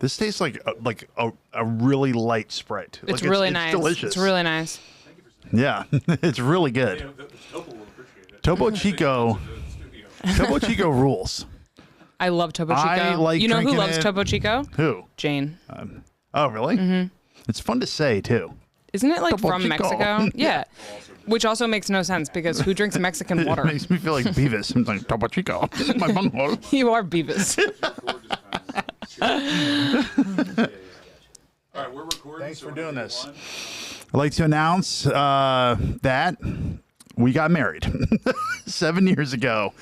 This tastes like a really light Sprite. It's really nice. Delicious. It's really nice. Yeah, it's really good. Topo Chico. Topo Chico rules. I love Topo Chico. I like you know who drinking loves it. Topo Chico? Who? Jane. Oh, really? Mm-hmm. It's fun to say too. Isn't it like Topo from Chico. Mexico? Yeah. Which also makes no sense because who drinks Mexican water? It makes me feel like Beavis. I'm like Topo Chico. This is my fun water. You are Beavis. All right, we're recording. Thanks for doing this. I'd like to announce that we got married 7 years ago.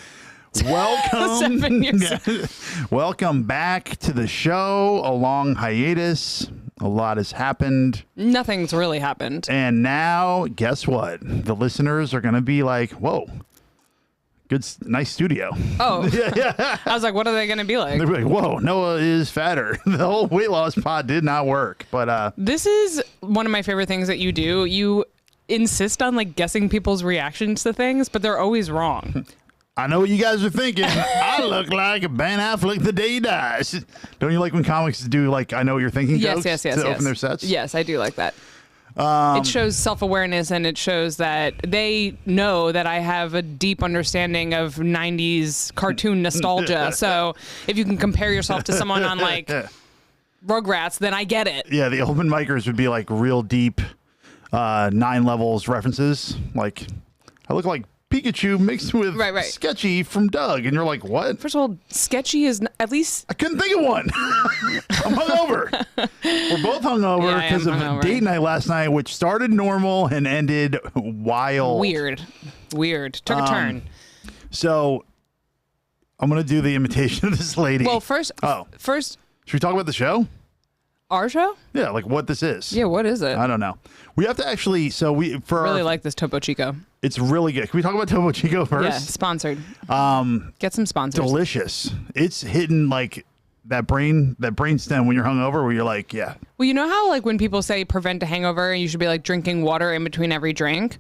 Welcome. 7 years. Welcome back to the show. A long hiatus. A lot has happened. Nothing's really happened. And now, guess what? The listeners are going to be like, whoa, nice studio. Oh. Yeah. I was like, what are they going to be like? They'll be like, whoa, Noah is fatter. The whole weight loss pod did not work. But This is one of my favorite things that you do. You insist on like guessing people's reactions to things, but they're always wrong. I know what you guys are thinking. I look like Ben Affleck the day he dies. Don't you like when comics do like I know what you're thinking jokes to open their sets? Yes, I do like that. It shows self-awareness and it shows that they know that I have a deep understanding of 90s cartoon nostalgia. So if you can compare yourself to someone on like Rugrats, then I get it. Yeah, the open micers would be like real deep 9 levels references. Like, I look like Pikachu mixed with Right. Sketchy from Doug. And you're like, what? First of all, Sketchy is at least... I couldn't think of one. I'm hungover. We're both hungover Yeah, I am because of hungover. date night last night, which started normal and ended wild. Weird. Took a turn. So I'm going to do the imitation of this lady. Well, first, should we talk about the show? our show? Yeah, like what this is. Yeah, what is it? I don't know. We have to actually, Really like this Topo Chico. It's really good. Can we talk about Topo Chico first? Yeah, sponsored. Get some sponsors. Delicious. It's hitting like that brain stem when you're hungover where you're like, yeah. Well, you know how like when people say prevent a hangover and you should be like drinking water in between every drink?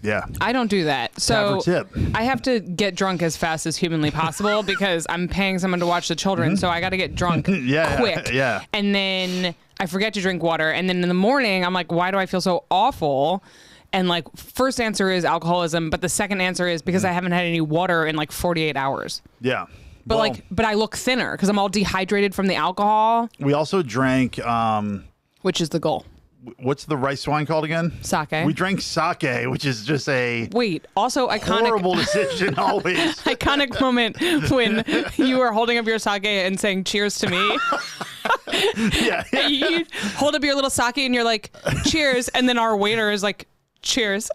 Yeah. I don't do that. So Tip. I have to get drunk as fast as humanly possible because I'm paying someone to watch the children. So I got to get drunk quick. Yeah. And then I forget to drink water. And then in the morning, I'm like, why do I feel so awful? And like, first answer is alcoholism. But the second answer is because I haven't had any water in like 48 hours. Yeah. But but I look thinner because I'm all dehydrated from the alcohol. We also drank, which is the goal. What's the rice wine called again? Sake. We drank sake, which is just a also iconic horrible decision always. Iconic moment when you were holding up your sake and saying cheers to me. Yeah. You hold up your little sake and you're like, cheers. And then our waiter is like, cheers.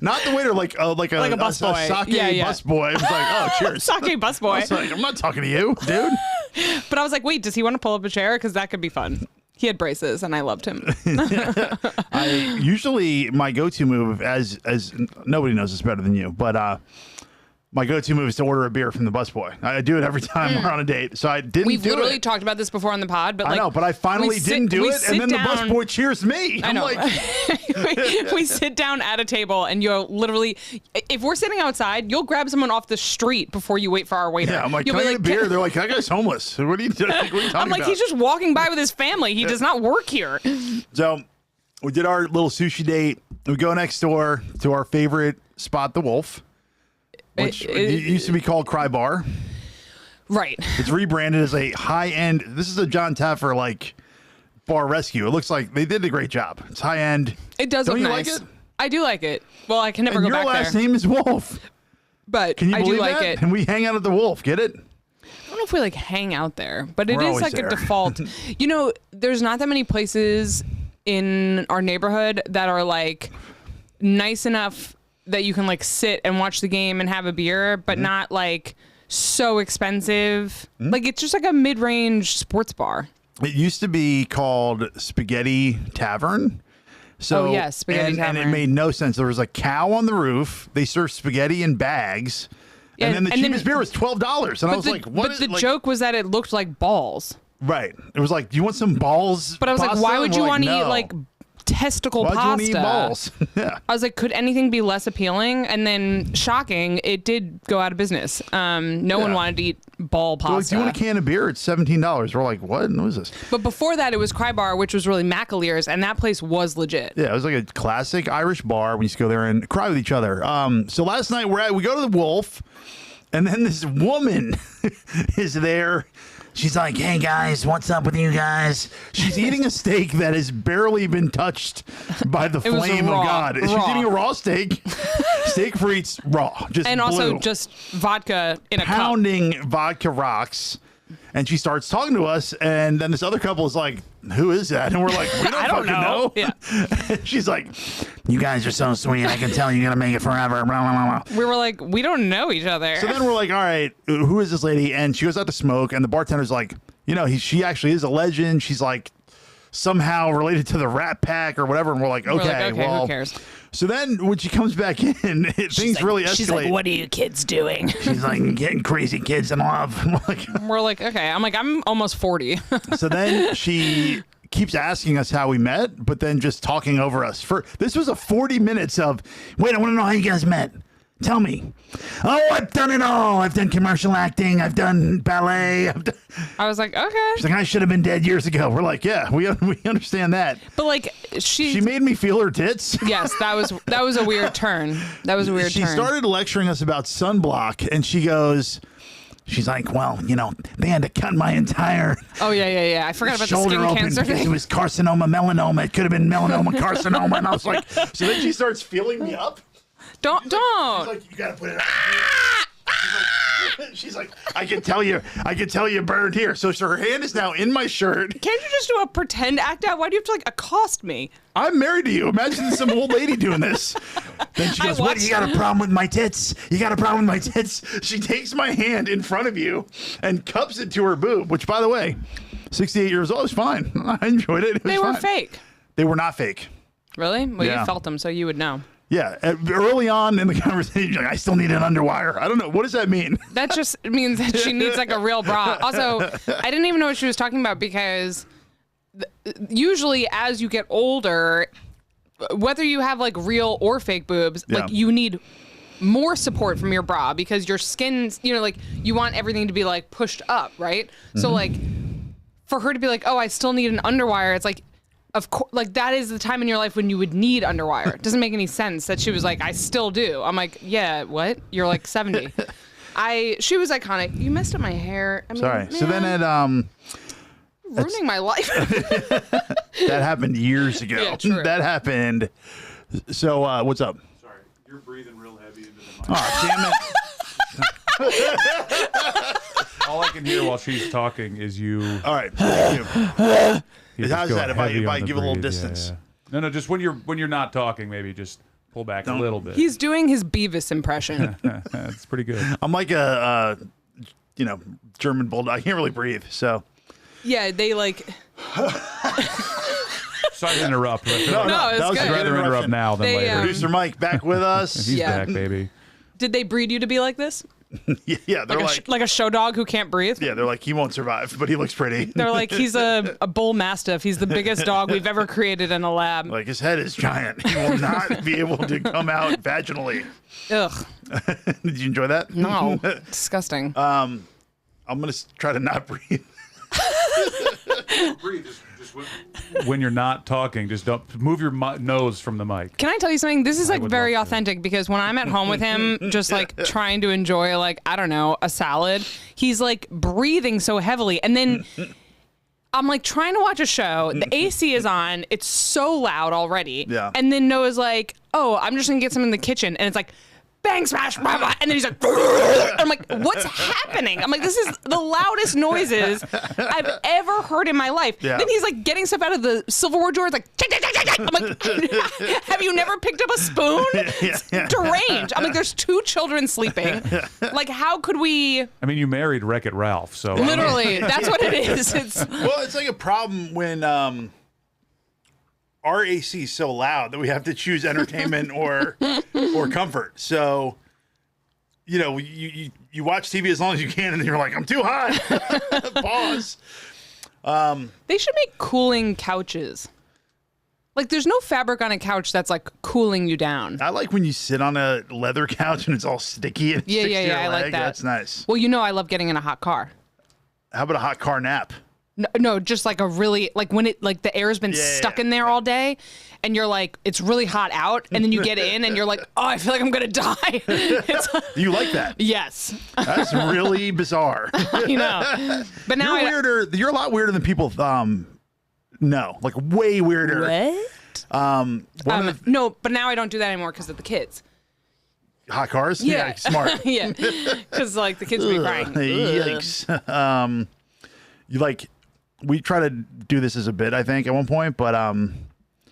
Not the waiter, like a busboy. sake busboy. It was like, oh, cheers. Sake busboy. I was like, I'm not talking to you, dude. But I was like, wait, does he want to pull up a chair? Because that could be fun. He had braces and I loved him. Usually my go-to move, as nobody knows this better than you, but my go-to move is to order a beer from the busboy. I do it every time we're on a date. So I didn't We've do literally it. talked about this before on the pod, but I know, but I finally didn't do it, and then the busboy cheers me. I know. I'm like, we sit down at a table, and you're literally, if we're sitting outside, you'll grab someone off the street before you wait for our waiter. yeah, I'm like, You'll can I be get a beer? They're like, that guy's homeless. What are you doing? What are you talking I'm like, about? he's just walking by with his family. He does not work here. So we did our little sushi date. We go next door to our favorite spot, the Wolff, which used to be called Cry Bar. Right. It's rebranded as a high-end. This is a John Taffer like bar rescue. It looks like they did a great job. It's high-end. It does Don't look you nice. like it? I do like it. Well, I can never And go your back last there. name is Wolff. But Can you I believe do like that? it. And we hang out at the Wolff. Get it? I don't know if we like hang out there, but it We're is always like there. a default. You know, there's not that many places in our neighborhood that are like nice enough that you can like sit and watch the game and have a beer, but not like so expensive. Like it's just like a mid-range sports bar. It used to be called Spaghetti Tavern. So, Oh, yes, Spaghetti and it Tavern. made no sense. There was a cow on the roof. They served spaghetti in bags. And then the cheapest beer was $12. And I was like, what? But the joke was that it looked like balls. Right. It was like, do you want some balls? But I was like, pasta? why And would we're you like, want to no. eat like testicle Why'd you pasta? want to eat balls? Yeah. I was like, could anything be less appealing? And then, shocking, it did go out of business. No one wanted to eat ball They're like, pasta. do you want a can of beer? It's $17. We're like, what? What is this? But before that, it was Cry Bar, which was really McAlear's, and that place was legit. Yeah, it was like a classic Irish bar. We used to go there and cry with each other. So last night we go to the Wolff, and then this woman is there. She's like, hey, guys, what's up with you guys? She's eating a steak that has barely been touched by the was flame raw, of God. She's raw. eating a raw steak. Steak frites raw. Just And also blue. just vodka in a cup. Pounding vodka rocks. And she starts talking to us, and then this other couple is like, who is that? And we're like, we don't I don't fucking know. Yeah. She's like, you guys are so sweet. I can tell you're going to make it forever. Blah, blah, blah, blah. We were like, we don't know each other. So then we're like, all right, who is this lady? And she goes out to smoke, and the bartender's like, you know, she actually is a legend. She's like somehow related to the Rat Pack or whatever. And we're like, okay, well, who cares? So then when she comes back in, things really escalate. She's like, what are you kids doing? She's like, getting crazy kids in love. We're like, okay. I'm like, I'm almost 40. So then she keeps asking us how we met, but then just talking over us. This was a 40 minutes of, wait, I want to know how you guys met. Tell me. Oh, I've done it all. I've done commercial acting. I've done ballet. I was like, okay. She's like, I should have been dead years ago. We're like, yeah, we understand that. But like, She made me feel her tits. yes, that was a weird turn. That was a weird She turn. started lecturing us about sunblock, and she's like, well, you know, they had to cut my entire Oh yeah. I forgot about the shoulder skin open cancer because thing. it was carcinoma, melanoma. It could have been melanoma, carcinoma. And I was like, so then she starts feeling me up. Don't. She's like, you gotta put it out. She's like, I can tell you burned here. So her hand is now in my shirt. Can't you just do a pretend act out? Why do you have to like accost me? I'm married to you. Imagine some old lady doing this. Then she goes, what, you got a problem with my tits? You got a problem with my tits? She takes my hand in front of you and cups it to her boob, which, by the way, 68 years old is fine. I enjoyed it. They were fake. They were not fake. Really? Well, Yeah. you felt them, so you would know. Yeah. Early on in the conversation, like, I still need an underwire. I don't know. What does that mean? That just means that she needs like a real bra. Also, I didn't even know what she was talking about because usually as you get older, whether you have like real or fake boobs, Yeah. like you need more support from your bra because your skin's, you know, like you want everything to be like pushed up, right? Mm-hmm. So like for her to be like, oh, I still need an underwire, it's like, of course, like that is the time in your life when you would need underwire. It doesn't make any sense that she was like, I still do. I'm like, yeah, what? You're like 70. She was iconic. You messed up my hair. I mean, Sorry. man, So then ruining my life. that happened years ago. Yeah, true. That happened. So what's up? Sorry, you're breathing real heavy into the mic. Oh, damn it. All I can hear while she's talking is you. All right. Thank you. you just How's go that if heavy I on the give a little breathe. Yeah, distance? yeah. No, just when you're not talking, maybe just pull back a little bit. He's doing his Beavis impression. It's pretty good. I'm like a German bulldog. I can't really breathe. So Yeah, they like. Sorry to interrupt. But I feel No, like No, it's that was good. I'd a rather good interrupt interruption. now than They, later. Producer Mike back with us. He's Yeah. back, baby. Did they breed you to be like this? Yeah, they're Like a show dog who can't breathe? yeah, they're like, he won't survive, but he looks pretty. They're like, he's a bull mastiff. He's the biggest dog we've ever created in a lab. Like, his head is giant. He will not be able to come out vaginally. Ugh. Did you enjoy that? No. Disgusting. I'm going to try to not breathe. Breathe. Just when you're not talking, just don't move your nose from the mic. Can I tell you something? This is like would very love to. authentic because when I'm at home with him, just like trying to enjoy like, I don't know, a salad, he's like breathing so heavily. And then I'm like trying to watch a show. The AC is on. It's so loud already. Yeah. And then Noah's like, oh, I'm just going to get some in the kitchen. And it's like, bang, smash, blah, blah. And then he's like, and I'm like, what's happening? I'm like, this is the loudest noises I've ever heard in my life. Yeah. Then he's like getting stuff out of the silverware drawer. It's like, tick, tick, tick, tick, tick. I'm like, have you never picked up a spoon? It's deranged. I'm like, there's two children sleeping. Like, how could we? I mean, you married Wreck-It Ralph, so Literally, that's what it is. It's Well, it's like a problem when our AC is so loud that we have to choose entertainment or comfort. So, you watch TV as long as you can, and then you're like, I'm too hot. Pause. they should make cooling couches. Like, there's no fabric on a couch that's like cooling you down. I like when you sit on a leather couch and it's all sticky and it sticks to your I leg. like that. That's nice. Well, I love getting in a hot car. How about a hot car nap? No, just like a really, like when it, like the air's been stuck in there all day and you're like, it's really hot out. And then you get in and you're like, oh, I feel like I'm going to die. It's like, You like that? yes. That's really bizarre. You know. But now You're weirder. You're a lot weirder than people. No, like way weirder. What? No, but now I don't do that anymore because of the kids. Hot cars? Yeah. Smart. Yeah. Because like the kids will be crying. Yikes. You like, we try to do this as a bit, I think, at one point, but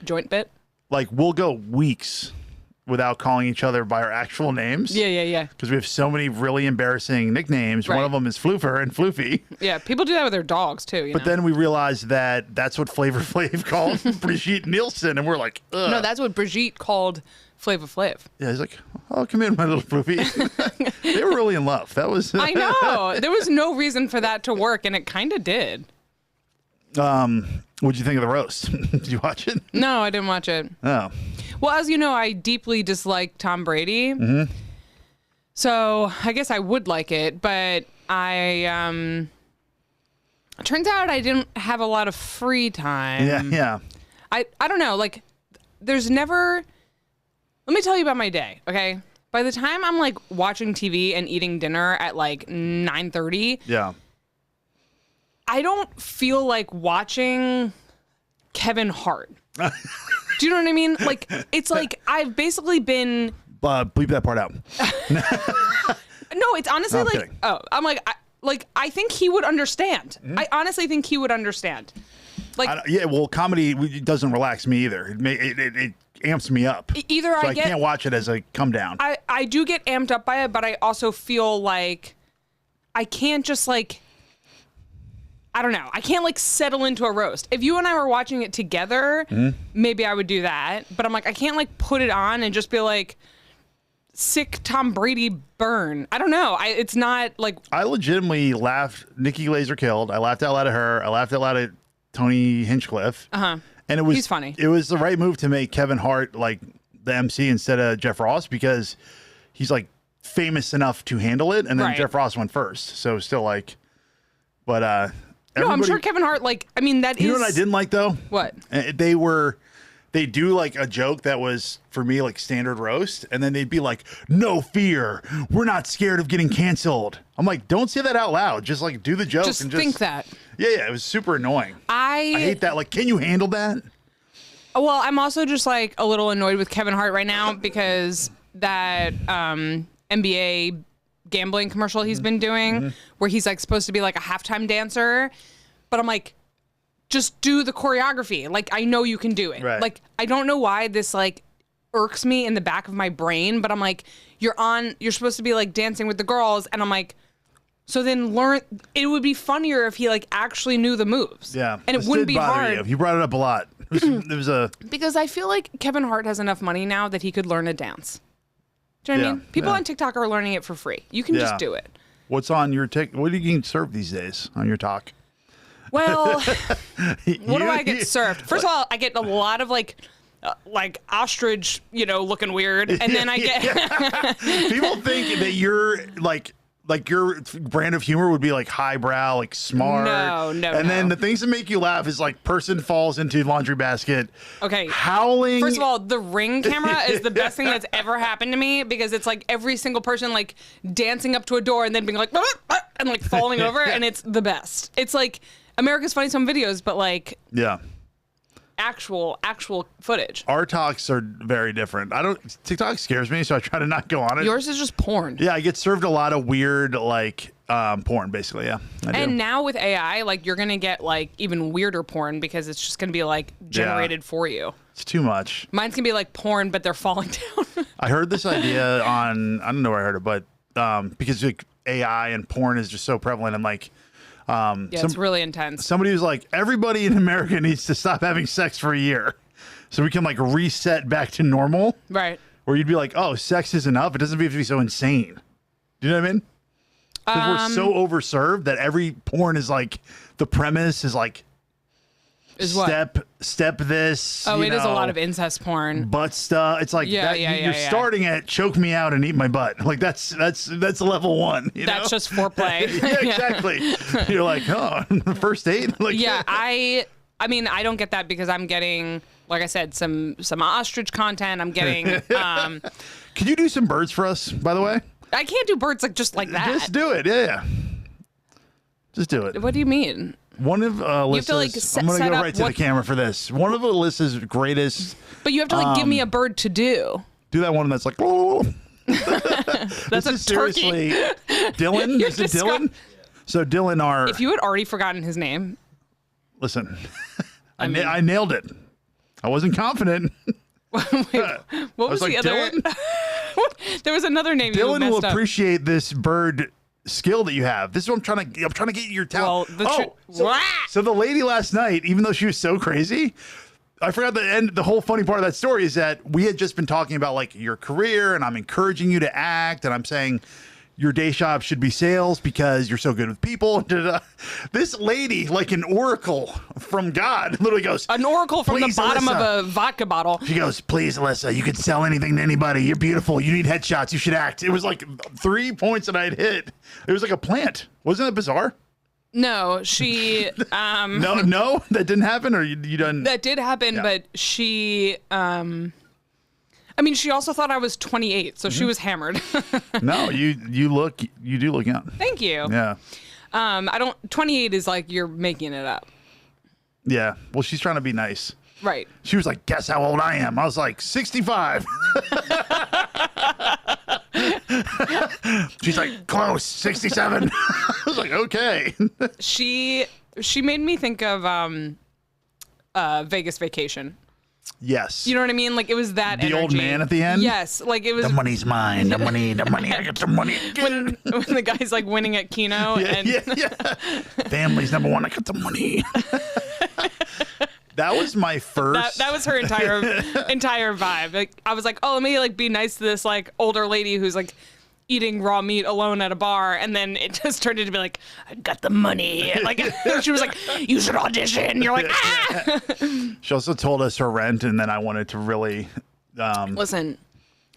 Joint bit? like we'll go weeks without calling each other by our actual names. Yeah. Because we have so many really embarrassing nicknames. One Right. of them is Floofer and Floofy. Yeah, people do that with their dogs too. But then we realized that that's what Flavor Flav called Brigitte Nielsen, and we're like, ugh. no, that's what Brigitte called Flava Flav. Yeah, he's like, oh, come in, my little Floofy. They were really in love. That was. I know. There was no reason for that to work, and it kind of did. What'd you think of the roast? Did you watch it? No, I didn't watch it. Oh. Well, as you know, I deeply dislike Tom Brady. Mm-hmm. So I guess I would like it, but I turns out I didn't have a lot of free time. Yeah. I don't know, like there's never let me tell you about my day, okay? By the time I'm like watching TV and eating dinner at like 9:30, Yeah. I don't feel like watching Kevin Hart. Do you know what I mean? Like it's like I've basically been Bleep that part out. No, it's honestly No, I'm like kidding. I'm like I think he would understand. I honestly think he would understand. Like Yeah, well, comedy doesn't relax me either. It amps me up. either So I I get can't watch it as a come down. I do get amped up by it, but I also feel like I can't just like I don't know. I can't like settle into a roast. If you and I were watching it together, maybe I would do that. But I'm like, I can't like put it on and just be like, sick Tom Brady burn. I don't know. It's not like I legitimately laughed. Nikki Glaser killed. I laughed out loud at her. I laughed out loud at Tony Hinchcliffe. And it was He's funny. It was the right move to make Kevin Hart like the MC instead of Jeff Ross because he's like famous enough to handle it. And then Right. Jeff Ross went first. So still like, but no. I'm everybody- sure Kevin Hart. Like I mean, that You is know what I didn't like though? What? They do like a joke that was for me like standard roast, and then they'd be like, "No fear, we're not scared of getting canceled." I'm like, don't say that out loud. Just like do the joke Just and think that. Yeah, it was super annoying. I I hate that. Like, can you handle that? Well, I'm also just like a little annoyed with Kevin Hart right now because that NBA gambling commercial he's been doing where he's like supposed to be like a halftime dancer, but I'm like, just do the choreography. Like, I know you can do it. Right. Like, I don't know why this like irks me in the back of my brain, but I'm like, you're supposed to be like dancing with the girls. And I'm like, so then learn, it would be funnier if he like actually knew the moves. Yeah, And it this wouldn't did be bother hard. you. You brought it up a lot. It was a Because I feel like Kevin Hart has enough money now that he could learn a dance. Do you know what I Yeah, mean? People yeah. on TikTok are learning it for free. You can Yeah. just do it. what's on your What are you getting served these days on your talk? Well, what do I get served? First of all, I get a lot of like ostrich, looking weird, and then I get People think that you're like your brand of humor would be like highbrow, like smart. No, And then no. the things that make you laugh is like person falls into laundry basket. Okay. Howling. First of all, the Ring camera is the best thing that's ever happened to me because it's like every single person like dancing up to a door and then being like and like falling over, and it's the best. It's like America's Funniest Home Videos, but like Yeah. actual footage. Our talks are very different. TikTok scares me, so I try to not go on it. Yours is just porn. Yeah, I get served a lot of weird like porn, basically. Yeah, I do. And now with AI, like you're gonna get like even weirder porn because it's just gonna be like generated for you. It's too much. Mine's gonna be like porn, but they're falling down. I heard this idea on, I don't know where I heard it, but because like AI and porn is just so prevalent, and like Yeah, it's really intense. somebody was like, everybody in America needs to stop having sex for a year so we can like reset back to normal. Right. Where you'd be like, oh, sex is enough. It doesn't have to be so insane. Do you know what I mean? Because we're so overserved that every porn is like, the premise is like, Is what? Step this. Oh, you it is a know, lot of incest porn. butt stuff. It's like you're starting at choke me out and eat my butt. Like that's level 1. That's just foreplay. Yeah, exactly. You're like, oh, the first date. Like, yeah, I mean, I don't get that because I'm getting, like I said, some ostrich content. I'm getting. Can you do some birds for us, by the way? I can't do birds just like that. Just do it. Yeah. Just do it. What do you mean? One of Alyssa's, like, I'm going to set go up right to the what- camera for this. One of Alyssa's greatest. But you have to like give me a bird to do. Do that one that's like. That's This is a turkey. seriously Dylan. You're Is it Dylan? So Dylan, If you had already forgotten his name, listen, mean- I nailed it. I wasn't confident. wait, what was like, the other? Dylan? There was another name. you Dylan messed will up. appreciate this bird skill that you have. This is what I'm trying to get your talent. So the lady last night, even though she was so crazy, I forgot the end. The whole funny part of that story is that we had just been talking about like your career, and I'm encouraging you to act, and I'm saying your day job should be sales because you're so good with people. This lady, like an oracle from God, literally goes, An oracle from the "Please, bottom Alyssa." of a vodka bottle. She goes, "Please, Alyssa, you could sell anything to anybody. You're beautiful. You need headshots. You should act." It was like 3 points that I'd hit. It was like a plant. Wasn't that bizarre? No, she. No, that didn't happen. Or you done? That did happen, Yeah. but she. I mean, she also thought I was 28, so she was hammered. No, you do look young. Thank you. Yeah, I don't. 28 is like you're making it up, yeah. Well, she's trying to be nice. right? She was like, "Guess how old I am?" I was like, 65. She's like, "Close, 67." I was like, "Okay." She made me think of Vegas Vacation. Yes. You know what I mean? Like it was that The old energy. man at the end? Yes, like it was The money's mine. The money. I get the money. when the guy's like winning at Keno and Yeah. Family's number one. I got the money. That was my first. that was her entire vibe. Like I was like, oh, let me like be nice to this like older lady who's like eating raw meat alone at a bar, and then it just turned into be like, I got the money. Like she was like, you should audition. You're like, ah. She also told us her rent, and then I wanted to really. Listen,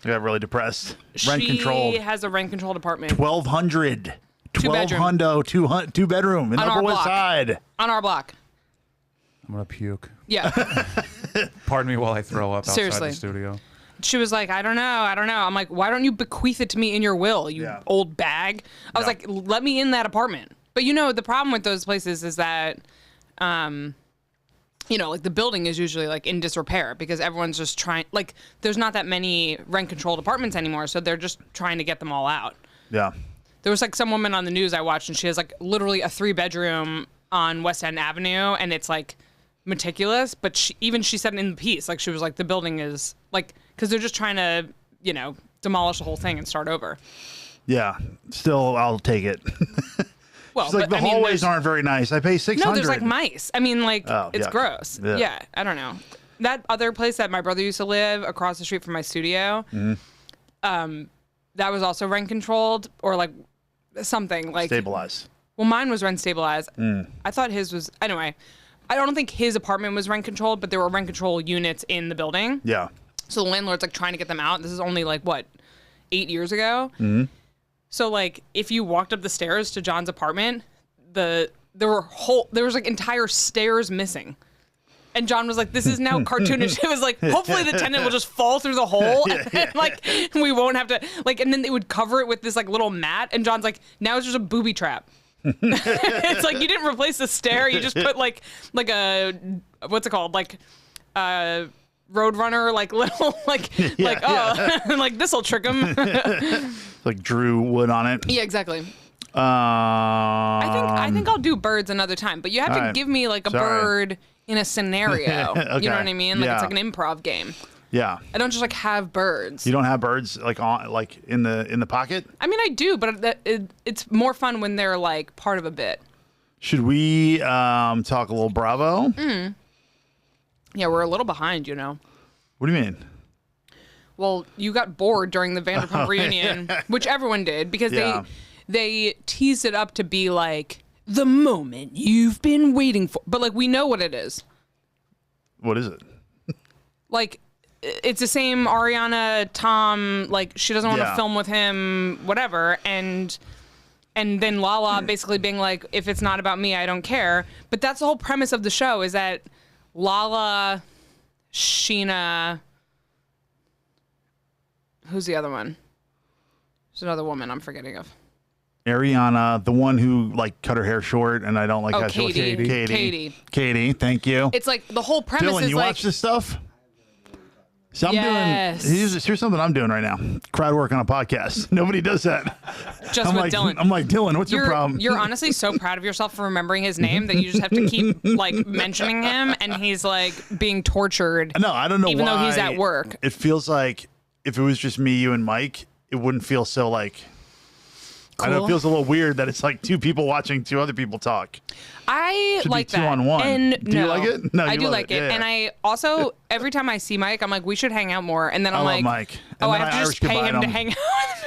I got really depressed. Rent she controlled. has a rent controlled apartment 1,200. 12 bedroom. hundo, two bedroom in On Upper our West block. Side. on our block. I'm gonna puke. Yeah. Pardon me while I throw up outside Seriously. the studio. She was like, I don't know. I'm like, why don't you bequeath it to me in your will, you Yeah. old bag? I was Yeah. like, let me in that apartment. But you know, the problem with those places is that, you know, like the building is usually like in disrepair because everyone's just trying, like, there's not that many rent controlled apartments anymore. So they're just trying to get them all out. Yeah. There was like some woman on the news I watched and she has like literally a 3-bedroom on West End Avenue and it's like meticulous. But she said in the piece, like she was like, the building is like, because they're just trying to, you know, demolish the whole thing and start over. Yeah. Still, I'll take it. Well, It's like but, the I mean, hallways there's- aren't very nice. I pay $600. No, there's like mice. I mean, like, Oh, it's yuck. gross. Yeah. Yeah, I don't know. That other place that my brother used to live across the street from my studio, that was also rent controlled or like something like. Stabilize. Well, mine was rent stabilized. Mm. I thought his was. Anyway, I don't think his apartment was rent controlled, but there were rent control units in the building. Yeah. So the landlord's like trying to get them out. This is only like what, 8 years ago. Mm-hmm. So like, if you walked up the stairs to John's apartment, there was like entire stairs missing. And John was like, "This is now cartoonish." It was like, hopefully the tenant will just fall through the hole, and then, like we won't have to like. And then they would cover it with this like little mat. And John's like, "Now it's just a booby trap." It's like you didn't replace the stair; you just put like a what's it called, like Roadrunner, like little like like this will trick him. Like Drew wood on it. Yeah, exactly. I think I'll do birds another time, but you have to Alright. give me like a Sorry. bird in a scenario. Okay. You know what I mean? Like Yeah. it's like an improv game. Yeah. I don't just like have birds. You don't have birds like in the pocket? I mean, I do, but it's more fun when they're like part of a bit. Should we talk a little Bravo? Yeah, we're a little behind, you know. What do you mean? Well, you got bored during the Vanderpump reunion, which everyone did because Yeah. they teased it up to be like the moment you've been waiting for. But like we know what it is. What is it? Like, it's the same Ariana, Tom, like, she doesn't want to Yeah. film with him, whatever. And then Lala basically being like, if it's not about me, I don't care. But that's the whole premise of the show, is that Lala, Sheena, who's the other one? There's another woman I'm forgetting of. Ariana, the one who like cut her hair short, and I don't like how she looks. Katie. Katie, thank you. It's like the whole premise Dylan, is you like, watch this stuff? So I'm Yes. doing. Here's something I'm doing right now. Crowd work on a podcast. Nobody does that. just I'm with like, Dylan. I'm like, Dylan, what's your problem? You're honestly so proud of yourself for remembering his name that you just have to keep like mentioning him, and he's like being tortured. No, I don't know even why. though he's at work. It feels like if it was just me, you, and Mike, it wouldn't feel so like. I know it Cool. feels a little weird that it's like two people watching two other people talk. I Should like be two that. on one. And Do you like it? No, I you do love like it. it. Yeah, And yeah. I also every time I see Mike, I'm like, we should hang out more. And then I'm I like, love Mike. And oh, I then have to Irish just pay goodbye him to him. hang out with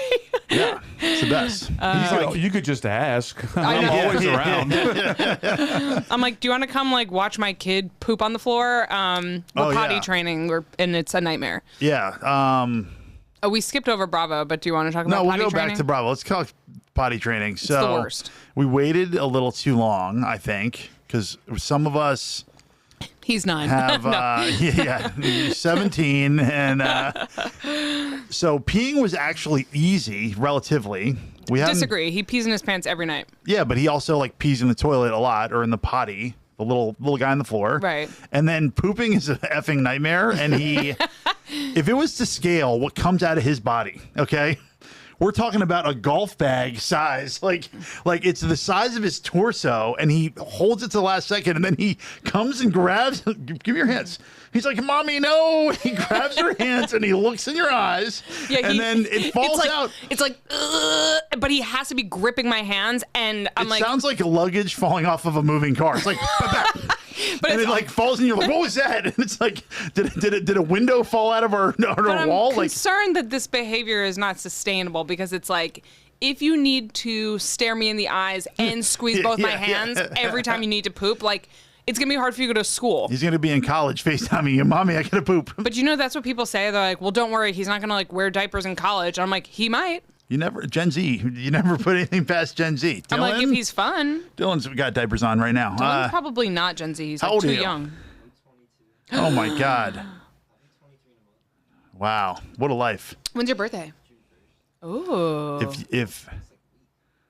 me. Yeah, it's the best. He's like, You could just ask. I I'm know. always around. I'm like, do you want to come like watch my kid poop on the floor? We're potty yeah. training, and it's a nightmare. yeah. Oh, we skipped over Bravo, but do you want to talk No, about we'll potty go training? back to Bravo. Let's call it potty training. So the worst. we waited a little too long, I think, because some of us He's 9. have No. 17, and so peeing was actually easy, relatively. We hadn't- Disagree. He pees in his pants every night. Yeah, but he also like pees in the toilet a lot or in the potty. The little guy on the floor. Right. And then pooping is an effing nightmare. And he, if it was to scale what comes out of his body, okay, we're talking about a golf bag size. Like it's the size of his torso, and he holds it to the last second, and then he comes and grabs. Give me your hands. He's like, "Mommy, no!" He grabs your hands and he looks in your eyes, and then it falls it's like, out. It's like, but he has to be gripping my hands, and I'm It like, sounds like luggage falling off of a moving car. It's like, but and it's it like falls, and you're like, "What was that?" And it's like, did a window fall out of our but I'm wall? Like, concerned that this behavior is not sustainable, because it's like, if you need to stare me in the eyes and squeeze both my hands every time you need to poop, like, it's gonna be hard for you to go to school. he's gonna be in college, FaceTiming you, "Mommy, I gotta poop." But you know, that's what people say. They're like, well, don't worry, he's not gonna like wear diapers in college. I'm like, he might. You never Gen Z. You never put anything past Gen Z. I'm like, if he's fun. Dylan's got diapers on right now. Dylan's probably not Gen Z. He's how like old are too you? young. Oh my God. Wow, what a life. When's your birthday? Oh. If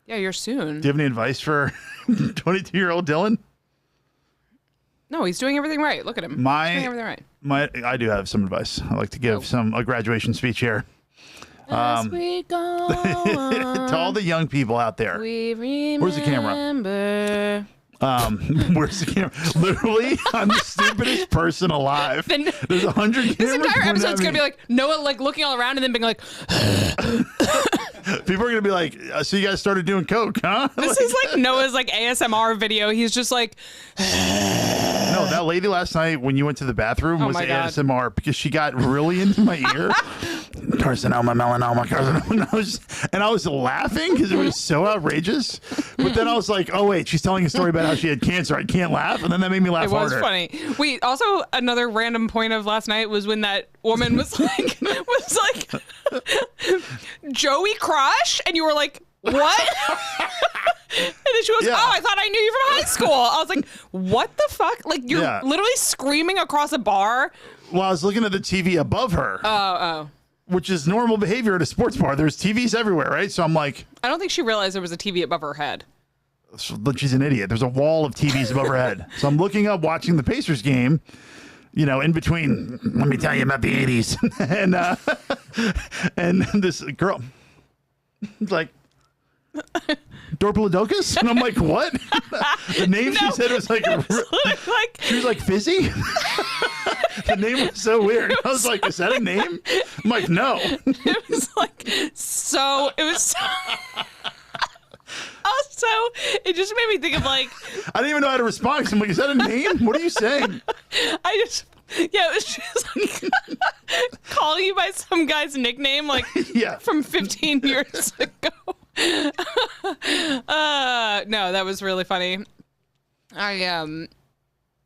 Yeah, you're soon. do you have any advice for 22-year-old Dylan? No, he's doing everything right. Look at him. He's doing everything right. I do have some advice. I like to give a graduation speech here. As we go To all the young people out there. Where's the camera? Where's the camera? Literally, I'm the stupidest person alive. Then- There's 100 cameras. This entire pointed episode's at gonna me. be like Noah like looking all around and then being like, People are gonna be like, "So you guys started doing coke, huh?" this is like Noah's like ASMR video. He's just like, No, that lady last night when you went to the bathroom was my God. ASMR because she got really into my ear. Carcinoma, melanoma, carcinoma. And I was laughing because it was so outrageous. But then I was like, oh, wait, she's telling a story about how she had cancer. I can't laugh. And then that made me laugh it was harder. funny. Wait, also another random point of last night was when that woman was like, Joey Crush, and you were like, what? And then she goes, Yeah. oh, I thought I knew you from high school. I was like, what the fuck? Like, you're Yeah. literally screaming across a bar. Well, I was looking at the TV above her, Oh. which is normal behavior at a sports bar. There's TVs everywhere, right? So I'm like, I don't think she realized there was a TV above her head. she's an idiot. There's a wall of TVs above her head. So I'm looking up, watching the Pacers game, you know, in between, let me tell you about the 80s. and this girl, like, Dorpolodocus? And I'm like, what? The name she said was like, Like, she was like, Fizzy? The name was so weird. I was like, is that a name? I'm like, no. it was like, so, it was so. Also, it just made me think of like, I didn't even know how to respond. 'Cause I'm like, is that a name? What are you saying? it was just like calling you by some guy's nickname, like Yeah. from 15 years ago. No, that was really funny.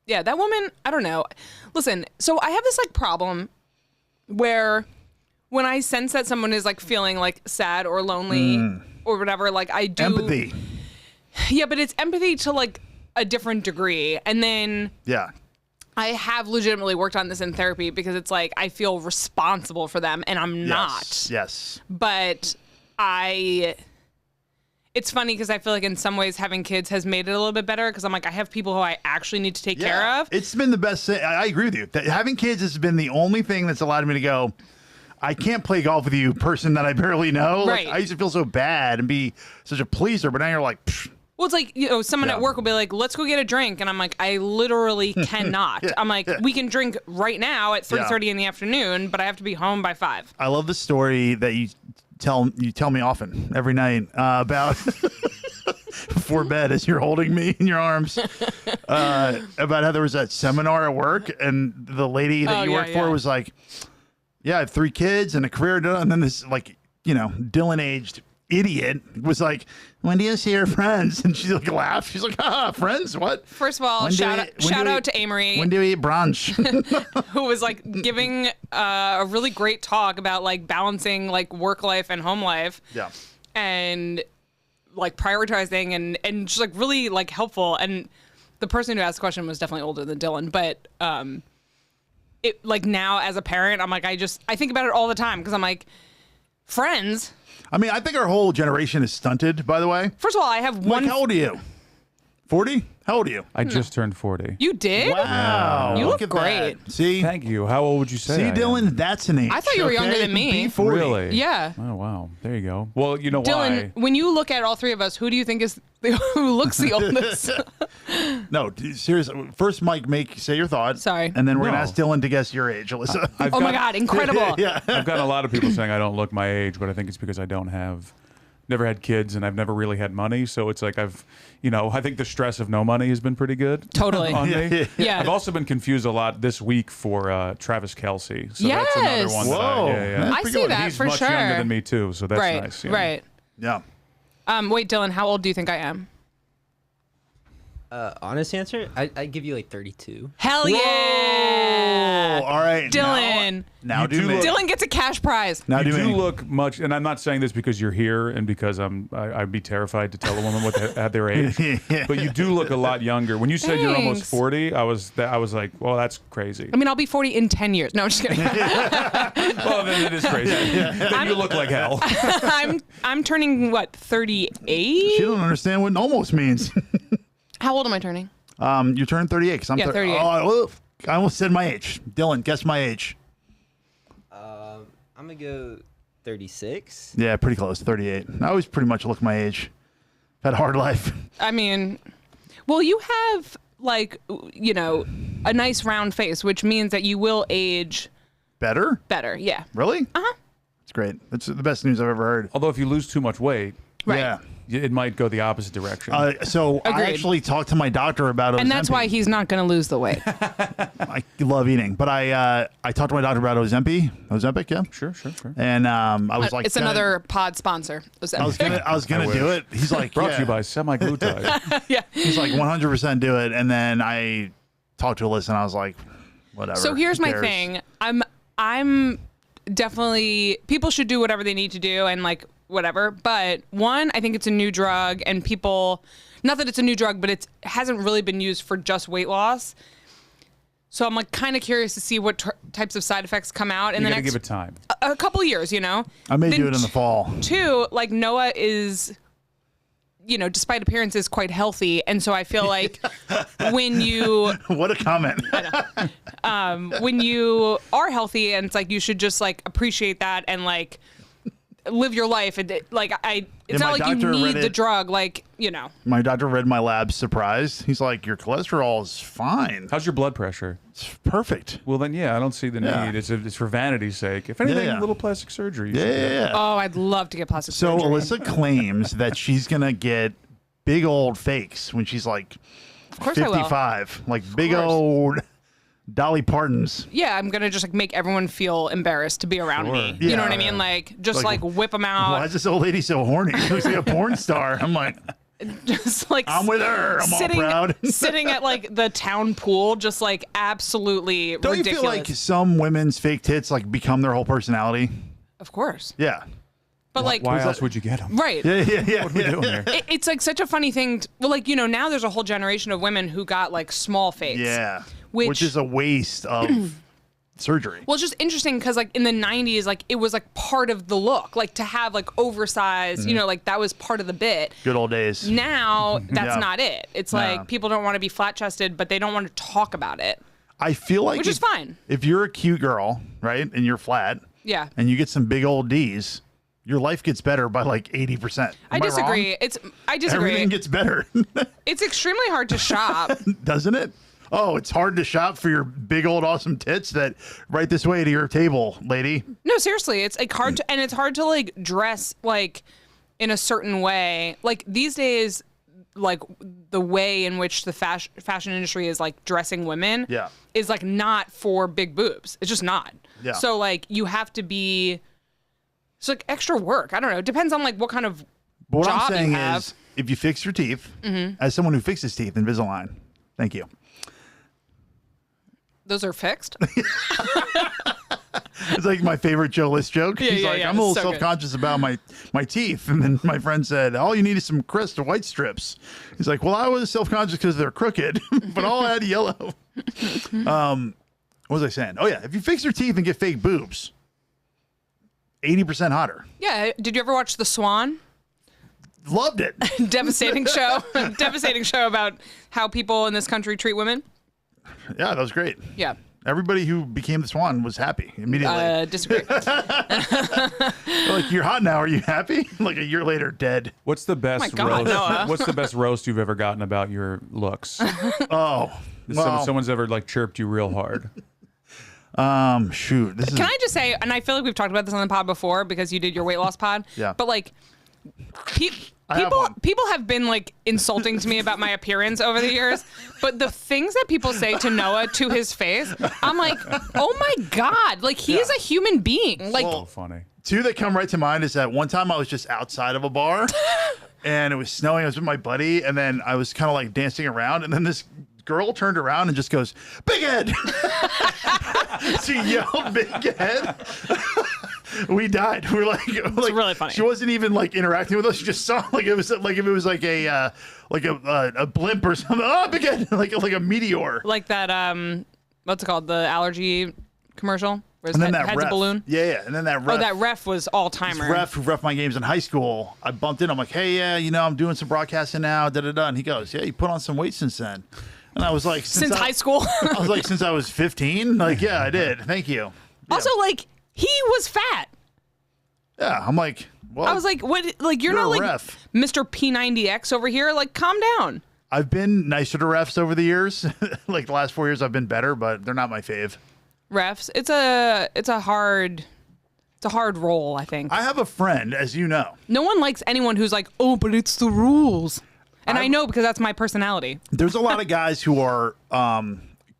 Yeah, that woman, I don't know. Listen, so I have this like problem where when I sense that someone is like feeling like sad or lonely or whatever, like I do Empathy. Yeah, but it's empathy to like a different degree. And then Yeah. I have legitimately worked on this in therapy because it's like I feel responsible for them and I'm not. Yes. But it's funny because I feel like in some ways having kids has made it a little bit better because I'm like, I have people who I actually need to take care of. It's been the best thing. I agree with you. Having kids has been the only thing that's allowed me to go, I can't play golf with you, person that I barely know. Right. Like, I used to feel so bad and be such a pleaser, but now you're like, psh. Well, it's like, someone at work will be like, let's go get a drink. And I'm like, I literally cannot. I'm like, we can drink right now at 3:30 in the afternoon, but I have to be home by 5. I love the story that you tell me often, every night, about before bed as you're holding me in your arms, about how there was that seminar at work and the lady that you worked for was like, yeah, I have 3 kids and a career. And then this, like, Dylan-aged idiot was like, when do you see your friends? And she like laughed. She's like, friends? What? First of all, shout out to Amory. When do we eat brunch? Who was like giving a really great talk about like balancing like work life and home life. Yeah. And like prioritizing and just like really like helpful. And the person who asked the question was definitely older than Dylan, but it like now as a parent, I'm like, I think about it all the time because I'm like, friends. I mean, I think our whole generation is stunted, by the way. First of all, I have one. Like, how old are you? 40? How old are you? I just turned 40. You did? Wow. You look at great. that. See? Thank you. How old would you say? See, I am? Dylan, that's an age. I thought you were younger than me. Be 40. Really? Yeah. Oh, wow. There you go. Well, you know Dylan, why? when you look at all 3 of us, who do you think is who looks the oldest? No, seriously. First, Mike, say your thought. Sorry. And then we're going No. to ask Dylan to guess your age, Alyssa. Oh my God, incredible. Yeah. I've got a lot of people saying I don't look my age, but I think it's because I never had kids and I've never really had money. So it's like I think the stress of no money has been pretty good. Totally. On me. Yeah. I've also been confused a lot this week for Travis Kelce. So that's another Yes. one Whoa. that I see that he's for much sure. younger than me too, so that's Right. nice. Yeah. Right. Yeah. Wait, Dylan, how old do you think I am? Honest answer, I'd give you like 32. Hell Whoa. yeah. All right. Dylan. Now You do do me. look- Dylan gets a cash prize. Now You do do me. look much, and I'm not saying this because you're here and because I'd be terrified to tell a woman at their age, but you do look a lot younger. When you said you're almost Thanks. 40, I was like, well, that's crazy. I mean, I'll be 40 in 10 years. No, I'm just kidding. Well, then it is crazy. Then you look like hell. I'm turning what, 38? She don't understand what almost means. How old am I turning? You turned 38 because I'm 38. Oh, I almost said my age. Dylan, guess my age. I'm gonna go 36. Yeah, pretty close. 38. I always pretty much look my age. Had a hard life. I mean, well, you have like, a nice round face, which means that you will age Better? better. Yeah. Really? Uh-huh. It's great. That's the best news I've ever heard. Although if you lose too much weight, Right. Yeah. it might go the opposite direction. So I Agreed. actually talked to my doctor about Ozempic. And that's why he's not going to lose the weight. I love eating, but I talked to my doctor about Ozempic, yeah. Sure. And I was like, It's another pod sponsor. I was gonna do it. He's like, Brought yeah. to you by semaglutide. Yeah. He's like 100% do it, and then I talked to Alyssa, and I was like, whatever. So here's who my cares? thing. I'm definitely, people should do whatever they need to do and like whatever. But one, I think it's a new drug and people, not that it's a new drug, but it hasn't really been used for just weight loss. So I'm like kind of curious to see what types of side effects come out in You the gotta next give it time. a couple years, I may Then do it in the fall. Two, like Noah is, despite appearances, quite healthy, and so I feel like when you What a comment. when you are healthy, and it's like you should just like appreciate that and like live your life. And it's Yeah, not my like you doctor need read the it. drug, like My doctor read my lab, surprised. He's like, your cholesterol is fine. How's your blood pressure? It's perfect. Well, then, yeah, I don't see the Yeah. need. It's for vanity's sake. If anything, Yeah. a little plastic surgery. you Yeah, should yeah, get. yeah. Oh, I'd love to get plastic So surgery. Alyssa claims that she's gonna get big old fakes when she's like Of course I will. 55, like big course. old Dolly Partons. Yeah, I'm gonna just like make everyone feel embarrassed to be around me. Sure. You know what I Yeah. mean? Like just Like, like whip them out. Why is this old lady so horny? She looks like a porn star. I'm like, just like I'm with her. I'm sitting, all proud. sitting at like the town pool, just like absolutely Don't ridiculous. you feel like some women's fake tits like become their whole personality? Of course, Yeah. but like, Why else would you get them? right? Yeah. What are we doing here? It's like such a funny thing. Well, like now there's a whole generation of women who got like small fakes. Yeah. Which is a waste of surgery. Well, it's just interesting because like in the 90s, like it was like part of the look, like to have like oversized, like that was part of the bit. Good old days. Now that's Yeah. not it. It's No. like people don't want to be flat chested, but they don't want to talk about it, I feel like which is fine. If you're a cute girl, right, and you're flat, Yeah. and you get some big old D's, your life gets better by like 80%. I Am disagree. wrong? I disagree. Everything gets better, It's extremely hard to shop. doesn't it? Oh, it's hard to shop for your big old awesome tits that right this way to your table, lady. No, seriously, it's like hard to, and it's hard to like dress like in a certain way. Like these days, like the way in which the fashion industry is like dressing women Yeah. is like not for big boobs. It's just not. Yeah. So like you have to be, it's like extra work. I don't know. It depends on like what kind of But what job I'm saying you have. is, if you fix your teeth, as someone who fixes teeth, Invisalign, thank you. Those are fixed. It's like my favorite Joe List joke. He's yeah, like, yeah, I'm a little it's so good. self-conscious about my teeth. And then my friend said, all you need is some Crest white strips. He's like, well, I was self-conscious because they're crooked, but all I had yellow. What was I saying? Oh, yeah. If you fix your teeth and get fake boobs, 80% hotter. Yeah. Did you ever watch The Swan? Loved it. Devastating show. Devastating show about how people in this country treat women. Yeah, that was great. Yeah. Everybody who became the Swan was happy immediately. Disagree. Like, you're hot now. Are you happy? Like a year later, dead. What's the best my God, roast? Noah. What's the best roast you've ever gotten about your looks? Oh, well, Someone's ever like chirped you real hard. shoot. This is Can I just say, and I feel like we've talked about this on the pod before because you did your weight loss pod. Yeah. But like, I have one. people have been like insulting to me about my appearance over the years. But the things that people say to Noah to his face, I'm like, oh my God, like he is a human being. Like, So funny. two that come right to mind is that one time I was just outside of a bar and it was snowing. I was with my buddy and then I was kind of like dancing around and then this girl turned around and just goes, "Big head." She yelled, "Big head." We died. We were like, really funny. She wasn't even like interacting with us. She just saw like it was like if it was like a blimp or something. Oh, big head, like a meteor. like that, what's it called? The allergy commercial? Where his And then that head's ref. a balloon? Yeah. And then that ref. Oh, that ref was all timer. Ref who ref my games in high school. I bumped in. I'm like, hey, yeah, I'm doing some broadcasting now. Da da da. And he goes, yeah, you put on some weight since then. And I was like, Since high school. I was like, since I was 15. Like, yeah, I did. Thank you. Yeah. Also, like, he was fat. Yeah, I'm like, well, I was like, what? Like, you're You're not a like ref. Mr. P90X over here. Like, calm down. I've been nicer to refs over the years. Like the last 4 years, I've been better, but they're not my fave. Refs, it's a hard role, I think. I have a friend, as you know. No one likes anyone who's like, oh, but it's the rules. And I know because that's my personality. There's a lot of guys who are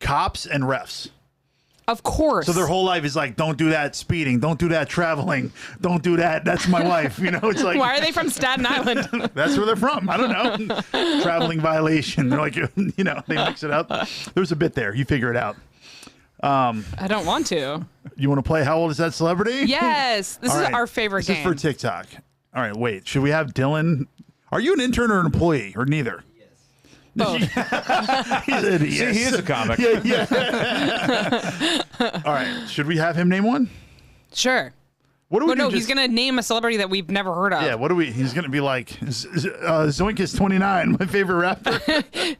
cops and refs. Of course. So their whole life is like, don't do that speeding, don't do that traveling, don't do that. That's my life. It's like, Why are they from Staten Island? that's where they're from. I don't know. Traveling violation. They're like, they mix it up. There's a bit there. You figure it out. I don't want to. You want to play How Old Is That Celebrity? Yes. This All is right. our favorite This game. is for TikTok. All right, wait. Should we have Dylan? Are you an intern or an employee or neither? Both. He said See, yes. he is a comic. Yeah. All right. Should we have him name one? Sure. What do we Well, do? no, he's going to name a celebrity that we've never heard of. Yeah, what do we? He's going to be like, Zoink is 29, my favorite rapper.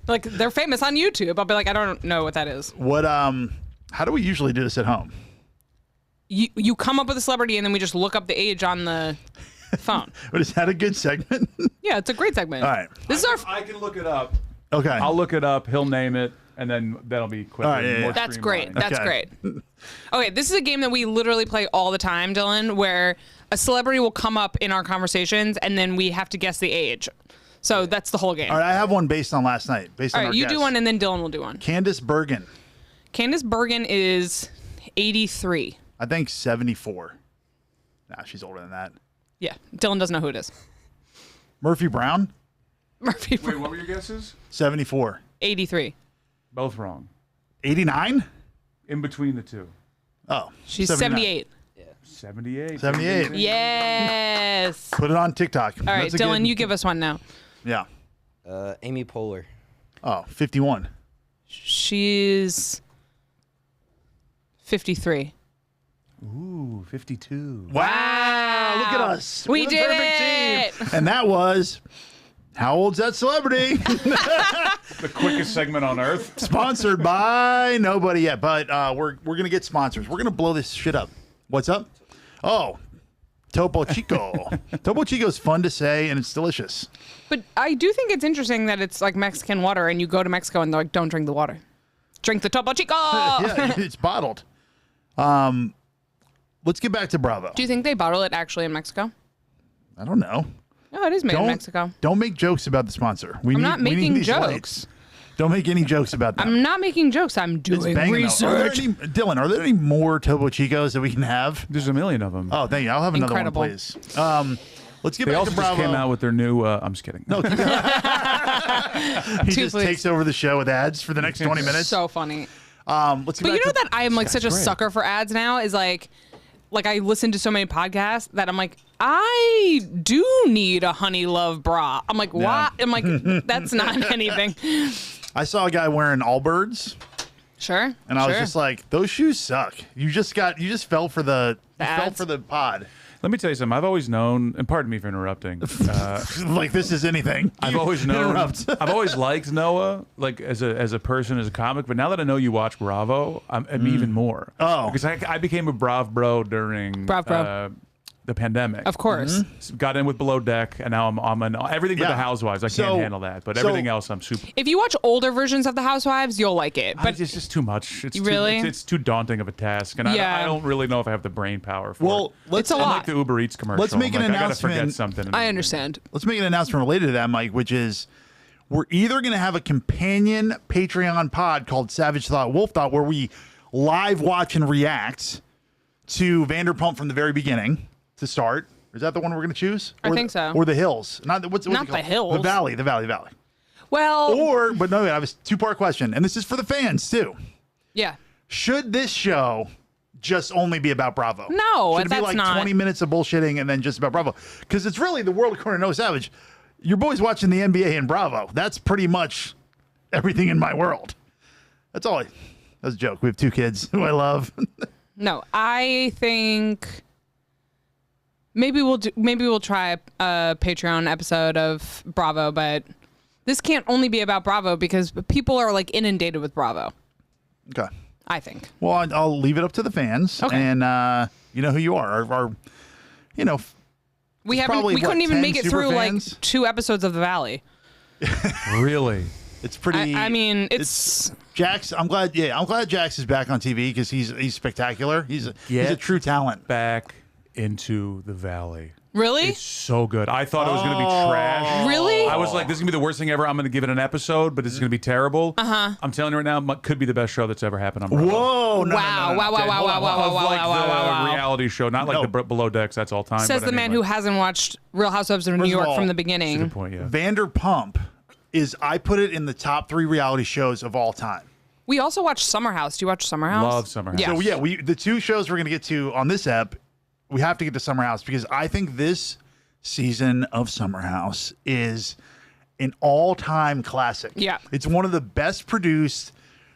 Like, they're famous on YouTube. I'll be like, I don't know what that is. What, how do we usually do this at home? You come up with a celebrity and then we just look up the age on the phone. But is that a good segment? Yeah, it's a great segment. All right. This is our. I can look it up. Okay. I'll look it up. He'll name it, and then that'll be quick. All right, yeah, yeah. That's great. streamlined. That's Okay. great. Okay, this is a game that we literally play all the time, Dylan, where a celebrity will come up in our conversations and then we have to guess the age. So that's the whole game. All right, I have one based on last night. Based All on right, our you guess. do one and then Dylan will do one. Candace Bergen. Candace Bergen is 83. I think 74. Nah, she's older than that. Yeah, Dylan doesn't know who it is. Murphy Brown. Murphy. Wait, what were your guesses? 74. 83. Both wrong. 89? In between the two. Oh. She's 79. 78. 78. 78. Yes. Put it on TikTok. All right, Dylan, you give us one now. Yeah. Amy Poehler. Oh, 51. She's 53. Ooh, 52. Wow. Look at us. We We're the did perfect it. team. And that was How Old's That Celebrity? The quickest segment on earth. Sponsored by nobody yet, but we're going to get sponsors. We're going to blow this shit up. What's up? Oh, Topo Chico. Topo Chico is fun to say, and it's delicious. But I do think it's interesting that it's like Mexican water, and you go to Mexico and they're like, don't drink the water. Drink the Topo Chico. Yeah, it's bottled. Let's get back to Bravo. Do you think they bottle it actually in Mexico? I don't know. No, it is made in Mexico. Don't make jokes about the sponsor. I'm not making these jokes. lights. Don't make any jokes about that. I'm not making jokes. I'm doing research. Dylan, are there any more Topo Chicos that we can have? There's a million of them. Oh, thank you. I'll have another Incredible. one, please. Let's get They back also to just Bravo. came out with their new. I'm just kidding. No, he just please. takes over the show with ads for the next 20 minutes. So funny. Let's get But you back know to that I am like such a great. sucker for ads now is like I listen to so many podcasts that I'm like, I do need a honey love bra. I'm like, why? I'm like, that's not anything. I saw a guy wearing Allbirds, Sure. and I was sure. just like, those shoes suck. You just fell for the ads? pod. Let me tell you something. I've always known, and pardon me for interrupting. Like this is anything. I've You always known. interrupt. I've always liked Noah, like as a person, as a comic. But now that I know you watch Bravo, I'm even more. Oh. because I became a Brav bro during Brav bro. The pandemic. Of course. Got in with Below Deck, and now I'm on everything but Yeah. the Housewives. I So- can't handle that, but so- everything else I'm super. If you watch older versions of The Housewives, you'll like it. But It's just too much. It's Really? It's too daunting of a task, and Yeah. I don't really know if I have the brain power for Well, it. let's It's a And lot. like the Uber Eats commercial. Let's make I'm an like, I gotta forget announcement. something. I understand. let's make an announcement related to that, Mike, which is we're either going to have a companion Patreon pod called Savage Thought, Wolf Thought, where we live watch and react to Vanderpump from the very beginning to start. Is that the one we're going to choose? I think so. Or the Hills? Not what's it Not called? the Hills. The Valley. The Valley. Well, But no, I have a two-part question, and this is for the fans too. yeah. Should this show just only be about Bravo? No, Should it be that's like not. 20 minutes of bullshitting and then just about Bravo? Because it's really the world according to Noah Savage. Your boy's watching the NBA and Bravo. That's pretty much everything in my world. That's all. That's a joke. We have two kids who I love. No, I think maybe we'll try a Patreon episode of Bravo, but this can't only be about Bravo because people are like inundated with Bravo. Okay. I think. Well, I'll leave it up to the fans. Okay. And you know who you are. Our you know, We probably, we couldn't what, even 10 make it super through fans? like 2 episodes of The Valley. Really. it's pretty. I mean, it's Jax. I'm glad Jax is back on TV because he's spectacular. He's a Get true talent. Back into the valley. really. It's so good. I thought it was going to be Oh. trash. Really? I was like, this is going to be the worst thing ever. I'm going to give it an episode, but it's going to be terrible. Uh-huh. I'm telling you right now, it could be the best show that's ever happened on Bravo. Whoa! No, Wow, no, no, no. wow. Of like the reality show, not like the Below Decks. That's all time. Says but the man anyway. who hasn't watched Real Housewives of New First of York all, from the That's a beginning. good point, yeah. Vanderpump is I put it in the top 3 reality shows of all time. We also watched Summer House. Do you watch Summer House? Love Summer House. Yeah. So yeah, the 2 shows we're gonna get to on this ep, we have to get to Summer House because I think this season of Summer House is an all-time classic. Yeah. It's one of the best produced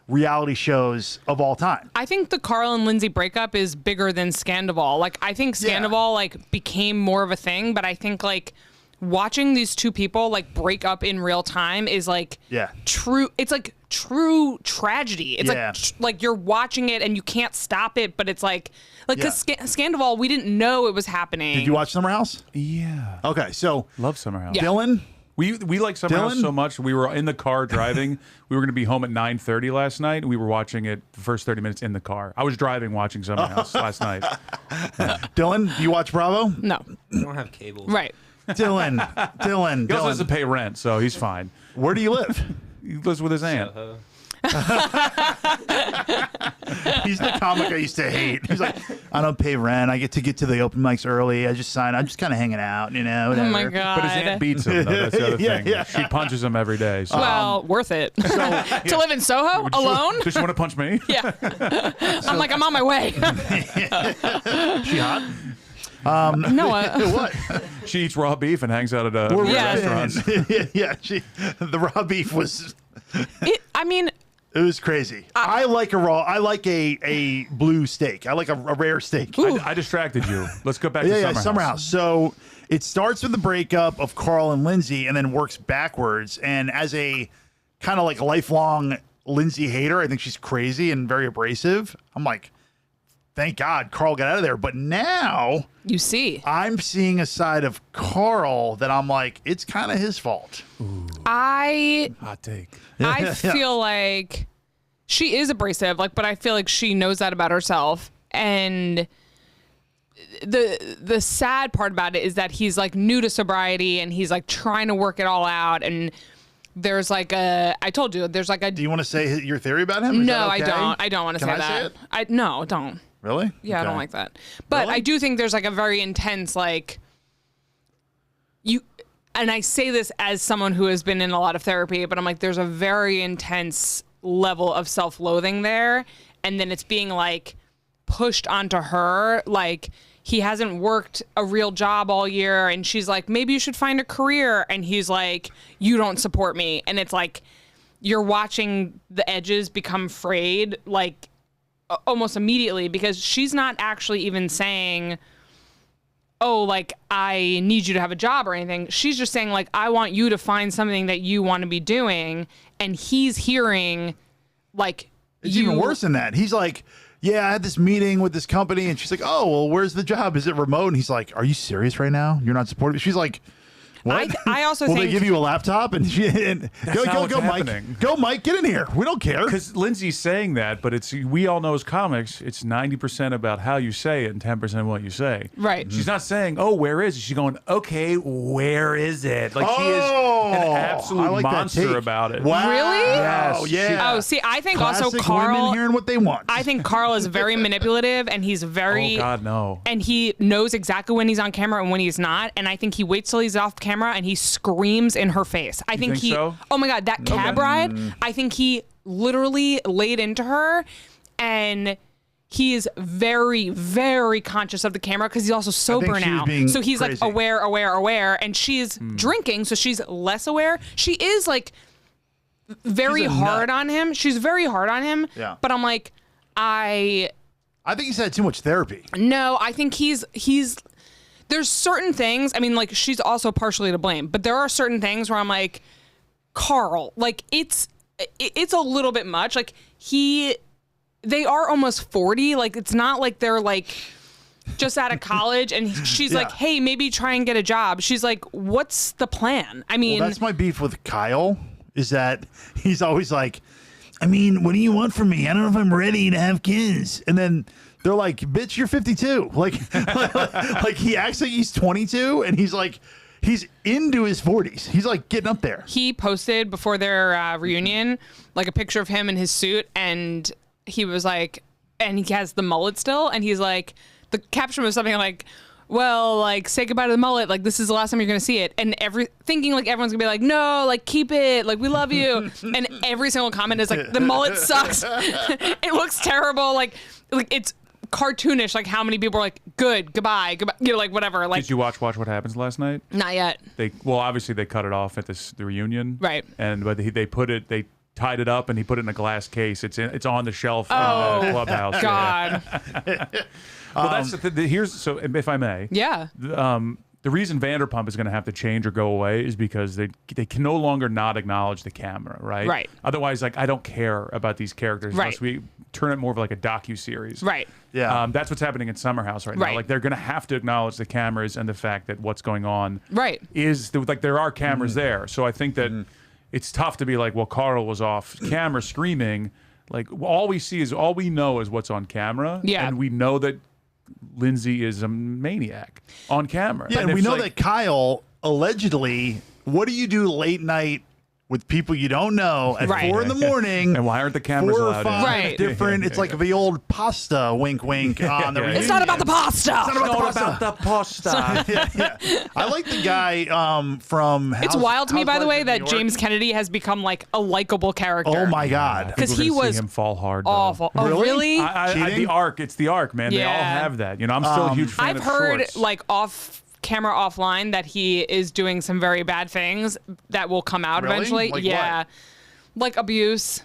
reality shows of all time. I think the Carl and Lindsay breakup is bigger than Scandoval. Like, I think Yeah. Scandoval like became more of a thing, but I think like watching these 2 people like break up in real time is like Yeah. true. It's like true tragedy. It's Yeah. like you're watching it and you can't stop it, but it's like because Scandoval, we didn't know it was happening. Did you watch Summer House? Yeah. Okay, so Love Summer House. Yeah. Dylan, We like Summer House Dylan? so much. We were in the car driving. We were going to be home at 9:30 last night. We were watching it the first 30 minutes in the car. I was driving watching Summer House last night. Dylan, do you watch Bravo? No. I don't have cable. Right. Dylan, He also doesn't Dylan, pay rent, so he's fine. where do you live? He lives with his aunt. He's the comic I used to hate. He's like, I don't pay rent. I get to the open mics early. I just sign. I'm just kind of hanging out, whatever. Oh my god! But his aunt beats him. Though. That's the other thing. Yeah. She punches him every day. So. Well, worth it to live in Soho alone. Does she want to punch me? Yeah, I'm on my way. She hot? Noah. What? She eats raw beef and hangs out at a Yeah. restaurant. yeah. The raw beef was. It was crazy. I like a blue steak. I like a rare steak. I distracted you. Let's go back to Summer House. So it starts with the breakup of Carl and Lindsay and then works backwards. And as a kind of like lifelong Lindsay hater, I think she's crazy and very abrasive. I'm like, thank God Carl got out of there. But now You see, I'm seeing a side of Carl that I'm like, it's kind of his fault. Hot take. I feel like she is abrasive, but I feel like she knows that about herself. And the sad part about it is that he's new to sobriety and he's trying to work it all out. And there's I told you, there's Do you want to say your theory about him? Is no, that okay? I don't. I don't want to say Can I that. say it? No, don't. Really? Yeah, I Okay. don't like that. But Really? I do think there's a very intense and I say this as someone who has been in a lot of therapy, but I'm there's a very intense level of self-loathing there, and then it's being pushed onto her. He hasn't worked a real job all year, and she's maybe you should find a career, and he's you don't support me, and it's you're watching the edges become frayed almost immediately, because she's not actually even saying, oh, I need you to have a job or anything. She's just saying I want you to find something that you want to be doing. And he's hearing It's even worse than that. He's like, yeah, I had this meeting with this company, and she's like, oh, well, where's the job? Is it remote? And he's like, are you serious right now? You're not supporting me? She's like, what? I also Will think they give you a laptop? And not what's go, happening. Mike. Go, Mike. Get in here. We don't care. Because Lindsay's saying that, but we all know as comics, it's 90% about how you say it and 10% what you say. Right. She's not saying, oh, where is it? She's going, okay, where is it? She is an absolute I like that monster take. about it. Wow. Really? Yes. Yeah. Oh, see, I think Classic also Carl. women hearing what they want. I think Carl is very manipulative, and he's very. Oh, God, no. And he knows exactly when he's on camera and when he's not. And I think he waits till he's off camera and he screams in her face. I think think he. so? Oh my God, that cab ride! I think he literally laid into her, and he is very, very conscious of the camera because he's also sober she was now. being So he's crazy. aware, and she's drinking, so she's less aware. She is very She's a hard nut. on him. She's very hard on him. Yeah. But I'm I think he's had too much therapy. no, I think he's there's certain things, she's also partially to blame, but there are certain things where I'm Carl, it's a little bit much. They are almost 40. It's not they're just out of college and she's Yeah. hey, maybe try and get a job. She's what's the plan? Well, that's my beef with Kyle, is that he's always what do you want from me? I don't know if I'm ready to have kids. And then they're like, bitch, you're 52. He acts like he's 22, and he's into his 40s. He's getting up there. He posted before their reunion a picture of him in his suit, and he was and he has the mullet still, and he's the caption was something well, say goodbye to the mullet. This is the last time you're gonna see it, and thinking everyone's gonna be no, keep it, we love you, and every single comment is the mullet sucks. It looks terrible, it's cartoonish, how many people are goodbye, whatever. Did you watch What Happens last night? Not yet. Obviously they cut it off at the reunion, Right. But they tied it up and he put it in a glass case. It's on the shelf in the clubhouse. God. Well, that's here's so if I may. Yeah. The reason Vanderpump is going to have to change or go away is because they can no longer not acknowledge the camera, right? Right. Otherwise, I don't care about these characters Right. unless we turn it more of a docu-series. Right. Yeah. That's what's happening in Summer House right now. Right. They're going to have to acknowledge the cameras and the fact that what's going on Right. is there are cameras there. So I think that it's tough to be well, Carl was off camera screaming. All we know is what's on camera. Yeah. And we know that Lindsay is a maniac on camera. Yeah, and if we know that Kyle, allegedly, what do you do late night with people you don't know at Right. 4 in the morning. And why aren't the cameras 4 or allowed in? 5 Right. different. It's like the old pasta wink wink on the Yeah. reunion. It's not about the pasta. It's not about the pasta. yeah. I like the guy from It's wild to me, by the way, that James. James Kennedy has become like a likable character. Oh my God! I think 'Cause we're he gonna see was him fall hard. Though. Awful. Oh, Really? really? Cheating? The arc. It's the arc, man. They all Yeah. have that. You know, I'm still a huge fan I've of heard shorts. like off camera, offline that he is doing some very bad things that will come out Really? eventually. Like yeah. what? Like abuse.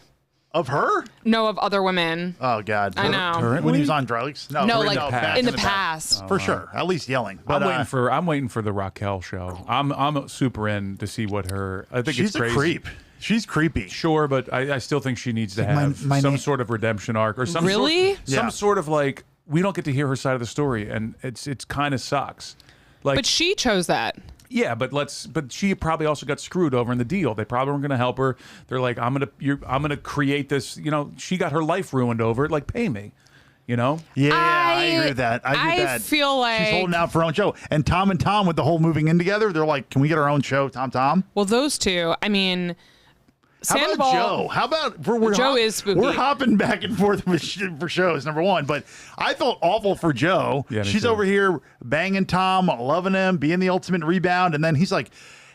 Of her? No, of other women. Oh God! I know. Currently? When he was on drugs? No, like back in the past. for sure. At least yelling. But I'm waiting for the Raquel show. I'm super in to see what her. I think she's it's a crazy. creep. She's creepy. Sure, but I still think she needs to my- have my some na- sort of redemption arc or some Really? sort, some Yeah. sort of like we don't get to hear her side of the story, and it's kind of sucks. Like, But she chose that. yeah, but she probably also got screwed over in the deal. They probably weren't going to help her. They're like, I'm gonna create this. You know, she got her life ruined over it. Like, pay me. You know. Yeah, I I- agree with that. I agree with I that. feel like- she's holding out for her own show. And Tom with the whole moving in together, they're like, "Can we get our own show, Tom?" Well, those two, I mean, How about Sandoval. Joe? How about we're Joe is spooky. We're hopping back and forth for shows. Number one, but I felt awful for Joe. Yeah, me She's too. over here banging Tom, loving him, being the ultimate rebound, and then he's like,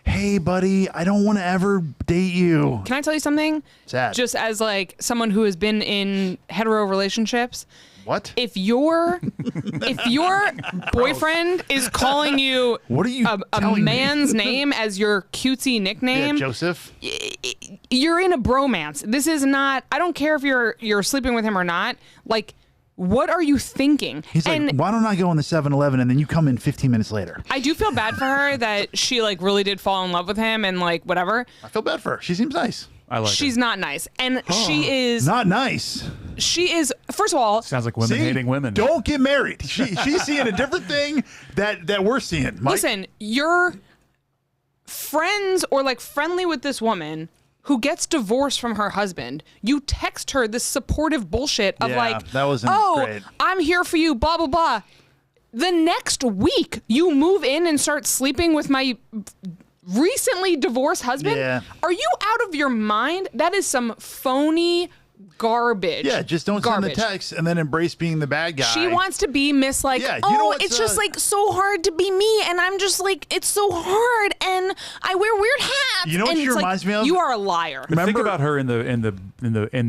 "Hey, buddy, I don't want to ever date you." Can I tell you something? Sad. Just as like someone who has been in hetero relationships, What? if your boyfriend is calling you What are you a telling me? man's name as your cutesy Yeah, nickname, Joseph. you're in a bromance. This is not. I don't care if you're sleeping with him or not. Like, what are you thinking? He's like, and "Why don't I go in the 7-Eleven and then you come in 15 minutes later?" I do feel bad for her that she like really did fall in love with him and like whatever. I feel bad for her. She seems nice. I like. She's her. not nice, and she is. Not nice. She is. First of all, Sounds like women See? hating women. Don't get married. She's seeing a different thing that we're seeing. Mike. listen, you're friends or like friendly with this woman who gets divorced from her husband. You text her this supportive bullshit of Yeah, like, that wasn't oh, great. I'm here for you, blah, blah, blah. The next week, you move in and start sleeping with my recently divorced husband? Yeah. Are you out of your mind? That is some phony garbage. Yeah, just don't garbage. send the text and then embrace being the bad guy. She wants to be Miss like, Yeah, you know oh, what's, it's just like so hard to be me, and I'm just like, it's so hard, and I wear weird hats. You know what and she it's like, reminds me of? You are a liar. But think Remember- about her in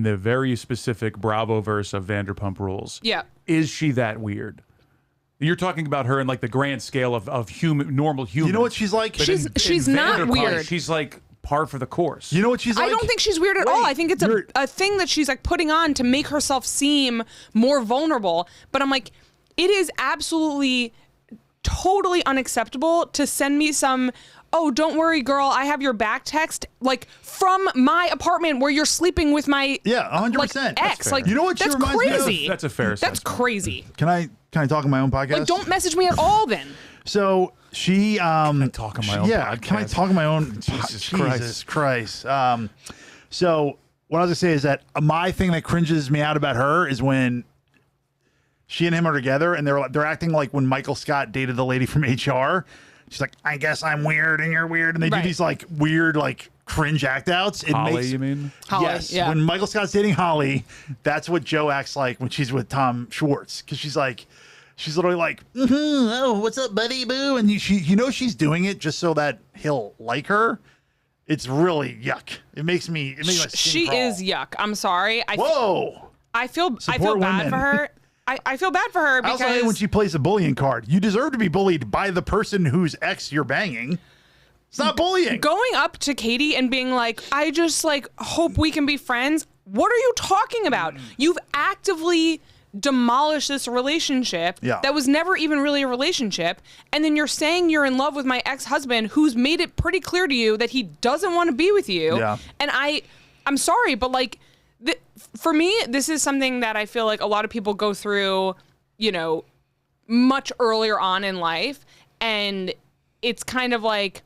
the very specific Bravo verse of Vanderpump Rules. Yeah. Is she that weird? You're talking about her in like the grand scale of normal humans. You know what she's like? But She's not Vanderpump, weird. She's like par for the course. You know what she's like? I don't think she's weird at all. I think it's a thing that she's like putting on to make herself seem more vulnerable. But I'm like, it is absolutely totally unacceptable to send me some, oh, don't worry, girl, I have your back text, like from my apartment where you're sleeping with my 100%. like, That's ex. fair. Like, You know what she that's reminds me of? crazy. That's a fair That's assessment. crazy. Can I talk on my own podcast? Like, don't message me at all then. So she talk on my own Yeah, can I podcast? talk on my own? Jesus Christ. So what I was gonna say is that my thing that cringes me out about her is when she and him are together and they're acting like when Michael Scott dated the lady from HR. She's like, I guess I'm weird and you're weird, and they Right. do these like weird like cringe act outs. It Holly, makes you mean? Holly, yes. yeah. When Michael Scott's dating Holly, that's what Joe acts like when she's with Tom Schwartz, because she's literally like, oh, what's up, buddy, boo, and she's doing it just so that he'll like her. It's really yuck. It makes my skin She crawl. is yuck. I'm sorry. Whoa. I feel Support bad women. for her. I feel bad for her I because also hate when she plays a bullying card. You deserve to be bullied by the person whose ex you're banging. It's not bullying. going up to Katie and being like, I just like hope we can be friends. What are you talking about? You've actively demolished this relationship Yeah. that was never even really a relationship, and then you're saying you're in love with my ex-husband who's made it pretty clear to you that he doesn't want to be with you. Yeah. And I'm sorry, but like for me, this is something that I feel like a lot of people go through, much earlier on in life, and it's kind of like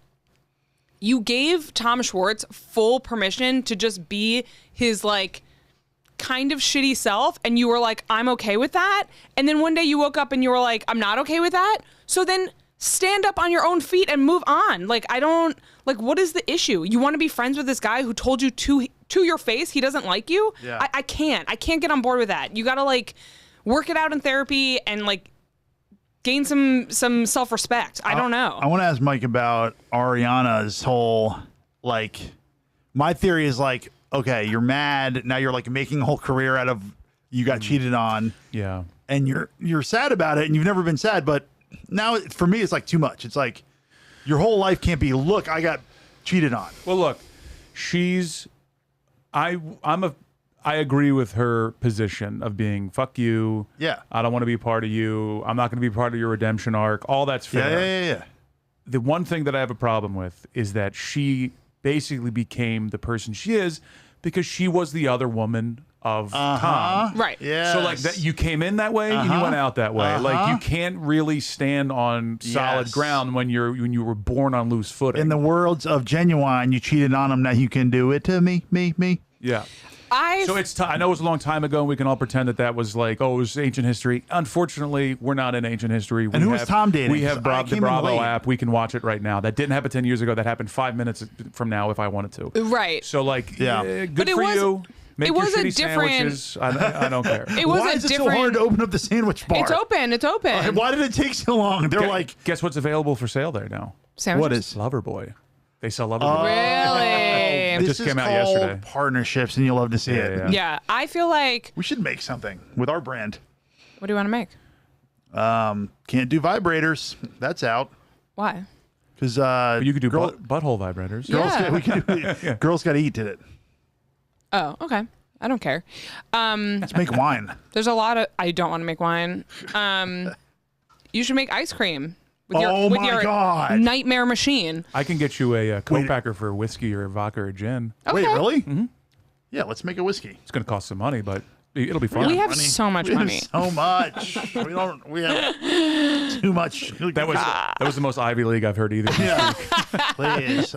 you gave Tom Schwartz full permission to just be his like kind of shitty self, and you were like, I'm okay with that. And then one day you woke up and you were like, I'm not okay with that. So then stand up on your own feet and move on. Like, I don't, like, what is the issue? You want to be friends with this guy who told you to your face he doesn't like you? Yeah. I can't get on board with that. You got to, like, work it out in therapy and, like, gain some self-respect. I don't know. I want to ask Mike about Ariana's whole, like, my theory is like, okay, you're mad. Now you're like making a whole career out of you got cheated on. Yeah. And you're sad about it and you've never been sad. But now for me, it's like too much. It's like your whole life can't be, look, I got cheated on. Well, look, I agree with her position of being, fuck you. Yeah. I don't want to be a part of you. I'm not going to be part of your redemption arc. All that's fair. Yeah. The one thing that I have a problem with is that she basically became the person she is because she was the other woman of Tom. Right. Yeah. So like that, you came in that way and you went out that way. Like you can't really stand on solid Yes. ground when you were born on loose footing. In the words of Genuine, you cheated on him. Now you can do it to me. Yeah. So it's I know it was a long time ago, and we can all pretend that was like, oh, it was ancient history. Unfortunately, we're not in ancient history. And who was Tom dating? We have I the came in Bravo late. app. We can watch it right now. That didn't happen 10 years ago. That happened 5 minutes from now if I wanted to. Right. So like, Yeah. good But it for was- you. Make it your was a shitty different- sandwiches. I don't care. It was Why a is it different. so hard to open up the sandwich bar? It's open. It's open. Why did it take so long? They're like, Guess what's available for sale there now? Sandwiches? what is? Loverboy. They sell Loverboy. Really? This just is came out called yesterday. Partnerships, and you'll love to see it. Yeah. Yeah. I feel like. We should make something with our brand. What do you want to make? Can't do vibrators. That's out. Why? Because You could do girl- butthole vibrators. girls, Yeah. we can do, girls got to eat it. Oh, okay. I don't care. Let's make wine. There's a lot of. I don't want to make wine. You should make ice cream with Oh with my your God. nightmare machine. I can get you a co-packer for whiskey or vodka or gin. Wait, Okay. really? Mm-hmm. Yeah, let's make a whiskey. It's going to cost some money, but it'll be fun. We have Money. so much We have money. so much. We have too much. That was the most Ivy League I've heard either. Yeah. Please.